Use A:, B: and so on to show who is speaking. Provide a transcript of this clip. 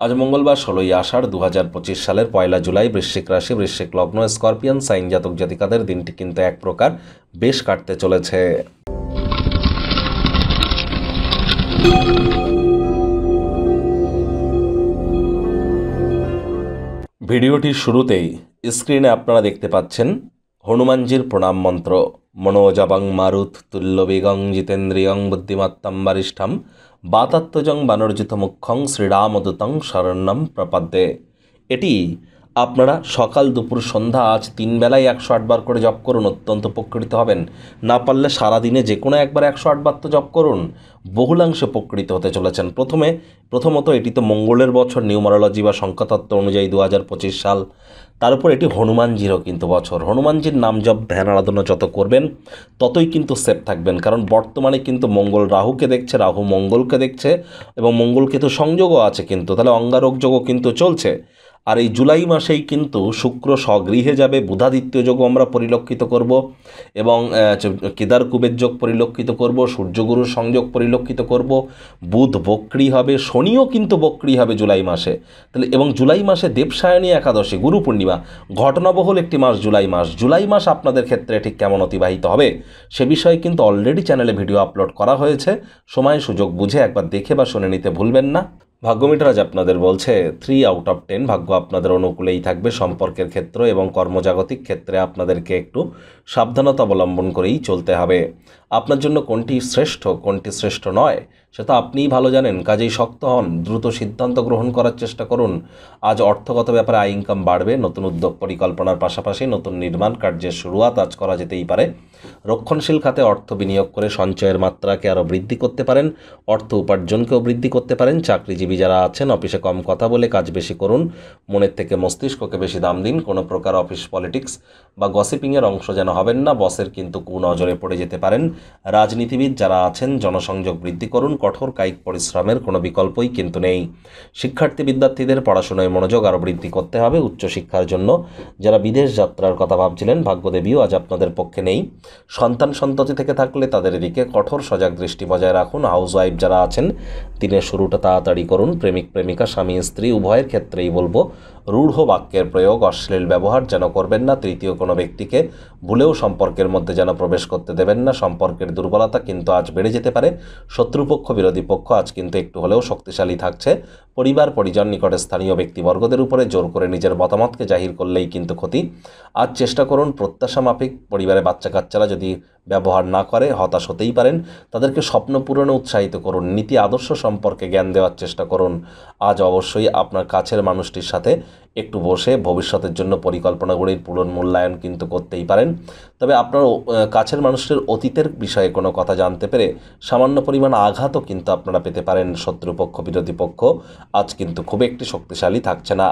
A: আজ মঙ্গলবার ১৬ই আষাঢ় ২০২৫ সালের ১ জুলাই বৃশ্চিক রাশি, বৃশ্চিক লগ্ন, স্করপিয়ান সাইন জাতক জাতিকাদের দিনটি কিন্তু এক প্রকার বেশ কাটতে চলেছে। ভিডিওটির শুরুতেই স্ক্রিনে আপনারা দেখতে পাচ্ছেন হনুমানজির প্রণাম মন্ত্র। মনোজবং মারুত তুল্যবেগং জিতেন্দ্রিয়ং বুদ্ধিমত্তম বরিষ্ঠম বাতাত্মজং বানর্জিত মুখ্যং শ্রীরামদূতং শরণ্যম প্রপদ্যে। এটি আপনারা সকাল দুপুর সন্ধ্যা আজ ৩ বেলায় ১০৮ বার করে জপ করুন, অত্যন্ত উপকৃত হবেন। না পারলে সারাদিনে যে কোনো একবার ১০৮ বার তো জপ করুন, বহুলাংশে উপকৃত হতে চলেছেন। প্রথমত এটি তো মঙ্গলের বছর, নিউমারোলজি বা সংখ্যাতত্ত্ব অনুযায়ী ২০২৫ সাল। তার উপর এটি হনুমানজিরও কিন্তু বছর। হনুমানজির নাম জপ ধ্যান আরাধনা যত করবেন ততই কিন্তু সেফ থাকবেন, কারণ বর্তমানে কিন্তু মঙ্গল রাহুকে দেখছে, রাহু মঙ্গলকে দেখছে এবং মঙ্গলকে তো সংযোগও আছে, কিন্তু তাহলে অঙ্গারক যোগও কিন্তু চলছে। আর এই জুলাই মাসেই কিন্তু শুক্র স্বগৃহে যাবে, বুধাদিত্য যোগও আমরা পরিলক্ষিত করব এবং কেদার কুবের যোগ পরিলক্ষিত করব, সূর্যগুরুর সংযোগ পরিলক্ষিত করব, বুধ বক্রী হবে, শনিও কিন্তু বক্রী হবে জুলাই মাসে। তাহলে এবং জুলাই মাসে দেবসায়নী একাদশী, গুরু পূর্ণিমা, ঘটনাবহুল একটি মাস জুলাই মাস। জুলাই মাস আপনাদের ক্ষেত্রে ঠিক কেমন অতিবাহিত হবে সে বিষয়ে কিন্তু অলরেডি চ্যানেলে ভিডিও আপলোড করা হয়েছে, সময় সুযোগ বুঝে একবার দেখে বা শুনে নিতে ভুলবেন না। ভাগ্যমিটার আজ আপনাদের বলছে 3 আউট অফ 10 ভাগ্য আপনাদের অনুকূলেই থাকবে। সম্পর্কের ক্ষেত্র এবং কর্মজাগতিক ক্ষেত্রে আপনাদেরকে একটু সাবধানতা অবলম্বন করেই চলতে হবে। আপনার জন্য কোনটি শ্রেষ্ঠ কোনটি শ্রেষ্ঠ নয় সেটা আপনিই ভালো জানেন, কাজেই শক্ত হন, দ্রুত সিদ্ধান্ত গ্রহণ করার চেষ্টা করুন। আজ অর্থগত ব্যাপারে আয় ইনকাম বাড়বে, নতুন উদ্যোগ পরিকল্পনার পাশাপাশি নতুন নির্মাণ কার্যের শুরুয়াত আজ করা যেতেই পারে। রক্ষণশীল খাতে অর্থ বিনিয়োগ করে সঞ্চয়ের মাত্রাকে আরও বৃদ্ধি করতে পারেন, অর্থ উপার্জনকেও বৃদ্ধি করতে পারেন। চাকরিজীবী যারা আছেন অফিসে কম কথা বলে কাজ বেশি করুন, মনের থেকে মস্তিষ্ককে বেশি দাম দিন। কোনো প্রকার অফিস পলিটিক্স বা গসিপিংয়ের অংশ যেন হবেন না, বসের কিন্তু কুনজরে পড়ে যেতে পারেন। রাজনীতিবিদ যারা আছেন জনসংযোগ বৃদ্ধি করুন, কঠোর কায়িক পরিশ্রমের কোনো বিকল্পই কিন্তু নেই। শিক্ষার্থী বিদ্যার্থীদের পড়াশোনায় মনোযোগ আরও বৃদ্ধি করতে হবে। উচ্চশিক্ষার জন্য যারা বিদেশ যাত্রার কথা ভাবছিলেন, ভাগ্যদেবীও আজ আপনাদের পক্ষে নেই। সন্তান সন্ততি থেকে থাকলে তাদের দিকে কঠোর সজাগ দৃষ্টি বজায় রাখুন। হাউসওয়াইফ যারা আছেন দিনের শুরুটা তাড়াতাড়ি করুন। প্রেমিক প্রেমিকা স্বামী স্ত্রী উভয়ের ক্ষেত্রেই বলবো রূঢ় বাক্যের প্রয়োগ, অশ্লীল ব্যবহার যেন করবেন না। তৃতীয় কোনো ব্যক্তিকে ভুলেও সম্পর্কের মধ্যে যেন প্রবেশ করতে দেবেন না। সম্পর্কের দুর্বলতা কিন্তু আজ বেড়ে যেতে পারে। শত্রুপক্ষ বিরোধী পক্ষ আজ কিন্তু একটু হলেও শক্তিশালী থাকছে। পরিবার পরিজন নিকটে স্থানীয় ব্যক্তিবর্গদের উপরে জোর করে নিজের মতামতকে জাহির করলেই কিন্তু ক্ষতি। আজ চেষ্টা করুন প্রত্যাশা মাফিক পরিবারে বাচ্চা কাচ্চারা যদি ব্যবহার না করে হতাশ হতেই পারেন, তাদেরকে স্বপ্ন পূরণে উৎসাহিত করুন। নীতি আদর্শ সম্পর্কে জ্ঞান দেওয়ার চেষ্টা করুন। আজ অবশ্যই আপনার কাছের মানুষটির সাথে একটু বসে ভবিষ্যতের জন্য পরিকল্পনাগুলির মূল্যায়ন কিন্তু করতেই পারেন। তবে আপনার কাছের মানুষটির অতীতের বিষয়ে কোনো কথা জানতে পেরে সামান্য পরিমাণ আঘাতও কিন্তু আপনারা পেতে পারেন। শত্রুপক্ষ বিরোধী পক্ষ আজ কিন্তু খুব একটি শক্তিশালী থাকছে না।